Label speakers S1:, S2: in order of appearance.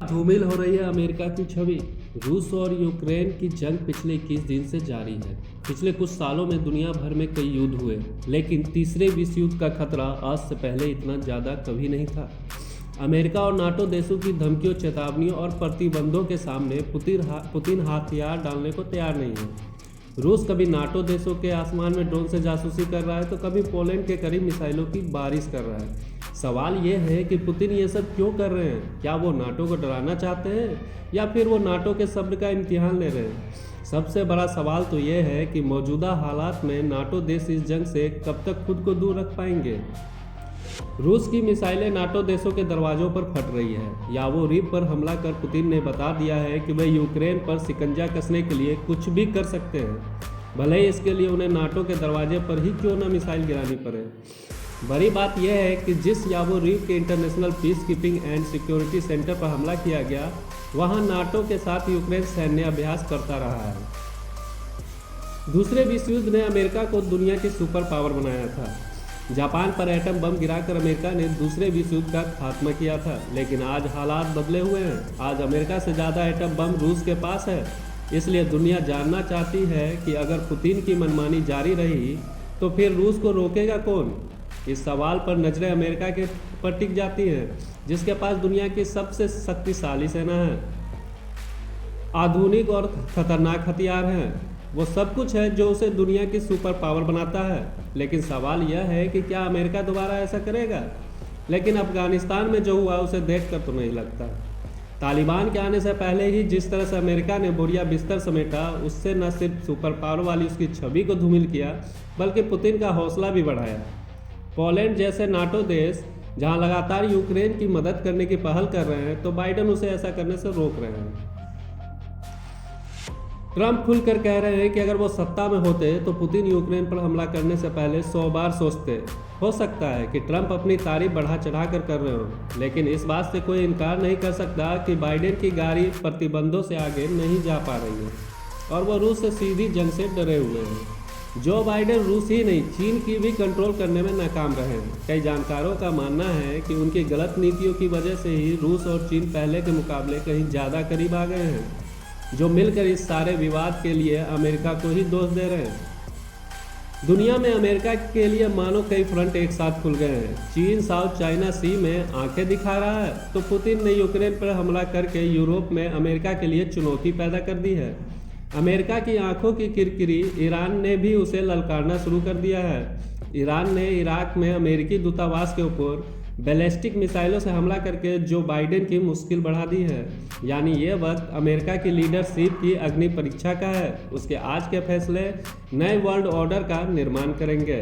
S1: धूमिल हो रही है अमेरिका की छवि। रूस और यूक्रेन की जंग पिछले 21 दिन से जारी है। पिछले कुछ सालों में दुनिया भर में कई युद्ध हुए, लेकिन तीसरे विश्व युद्ध का खतरा आज से पहले इतना ज़्यादा कभी नहीं था। अमेरिका और नाटो देशों की धमकियों, चेतावनियों और प्रतिबंधों के सामने पुतिन हथियार डालने को तैयार नहीं है। रूस कभी नाटो देशों के आसमान में ड्रोन से जासूसी कर रहा है तो कभी पोलैंड के करीब मिसाइलों की बारिश कर रहा है। सवाल ये है कि पुतिन ये सब क्यों कर रहे हैं? क्या वो नाटो को डराना चाहते हैं या फिर वो नाटो के सब्र का इम्तिहान ले रहे हैं? सबसे बड़ा सवाल तो ये है कि मौजूदा हालात में नाटो देश इस जंग से कब तक खुद को दूर रख पाएंगे। रूस की मिसाइलें नाटो देशों के दरवाजों पर फट रही है। यावोरिव पर हमला कर पुतिन ने बता दिया है कि वे यूक्रेन पर शिकंजा कसने के लिए कुछ भी कर सकते हैं, भले ही इसके लिए उन्हें नाटो के दरवाजे पर ही क्यों न मिसाइल गिरानी पड़े। बड़ी बात यह है कि जिस यावोरिव के international peace keeping and security centre पर हमला किया गया, वहां नाटो के साथ यूक्रेन सैन्य अभ्यास करता रहा है। दूसरे विश्व युद्ध ने अमेरिका को दुनिया की सुपर पावर बनाया था। जापान पर एटम बम गिराकर अमेरिका ने दूसरे विश्व युद्ध का खात्मा किया था, लेकिन आज हालात बदले हुए हैं। आज अमेरिका से ज़्यादा एटम बम रूस के पास है। इसलिए दुनिया जानना चाहती है कि अगर पुतिन की मनमानी जारी रही तो फिर रूस को रोकेगा कौन। इस सवाल पर नजरें अमेरिका के पर टिक जाती हैं, जिसके पास दुनिया की सबसे शक्तिशाली सेना है, आधुनिक और खतरनाक हथियार हैं। वो सब कुछ है जो उसे दुनिया की सुपर पावर बनाता है। लेकिन सवाल यह है कि क्या अमेरिका दोबारा ऐसा करेगा? लेकिन अफगानिस्तान में जो हुआ उसे देखकर तो नहीं लगता। तालिबान के आने से पहले ही जिस तरह से अमेरिका ने बोरिया बिस्तर समेटा, उससे न सिर्फ सुपर पावर वाली उसकी छवि को धूमिल किया, बल्कि पुतिन का हौसला भी बढ़ाया। पोलैंड जैसे नाटो देश जहां लगातार यूक्रेन की मदद करने की पहल कर रहे हैं, तो बाइडेन उसे ऐसा करने से रोक रहे हैं। ट्रंप खुलकर कह रहे हैं कि अगर वो सत्ता में होते तो पुतिन यूक्रेन पर हमला करने से पहले 100 बार सोचते। हो सकता है कि ट्रंप अपनी तारीफ बढ़ा चढ़ा कर रहे हो, लेकिन इस बात से कोई इनकार नहीं कर सकता कि बाइडेन की गाड़ी प्रतिबंधों से आगे नहीं जा पा रही है और वो रूस से सीधी जंग से डरे हुए हैं। जो बाइडेन रूस ही नहीं, चीन की भी कंट्रोल करने में नाकाम रहे हैं। कई जानकारों का मानना है कि उनकी गलत नीतियों की वजह से ही रूस और चीन पहले के मुकाबले कहीं ज़्यादा करीब आ गए हैं, जो मिलकर इस सारे विवाद के लिए अमेरिका को ही दोष दे रहे हैं। दुनिया में अमेरिका के लिए मानो कई फ्रंट एक साथ खुल गए हैं। चीन साउथ चाइना सी में आंखें दिखा रहा है, तो पुतिन ने यूक्रेन पर हमला करके यूरोप में अमेरिका के लिए चुनौती पैदा कर दी है। अमेरिका की आंखों की किरकिरी ईरान ने भी उसे ललकारना शुरू कर दिया है। ईरान ने इराक में अमेरिकी दूतावास के ऊपर बैलिस्टिक मिसाइलों से हमला करके जो बाइडेन की मुश्किल बढ़ा दी है। यानी ये वक्त अमेरिका की लीडरशिप की अग्नि परीक्षा का है। उसके आज के फैसले नए वर्ल्ड ऑर्डर का निर्माण करेंगे।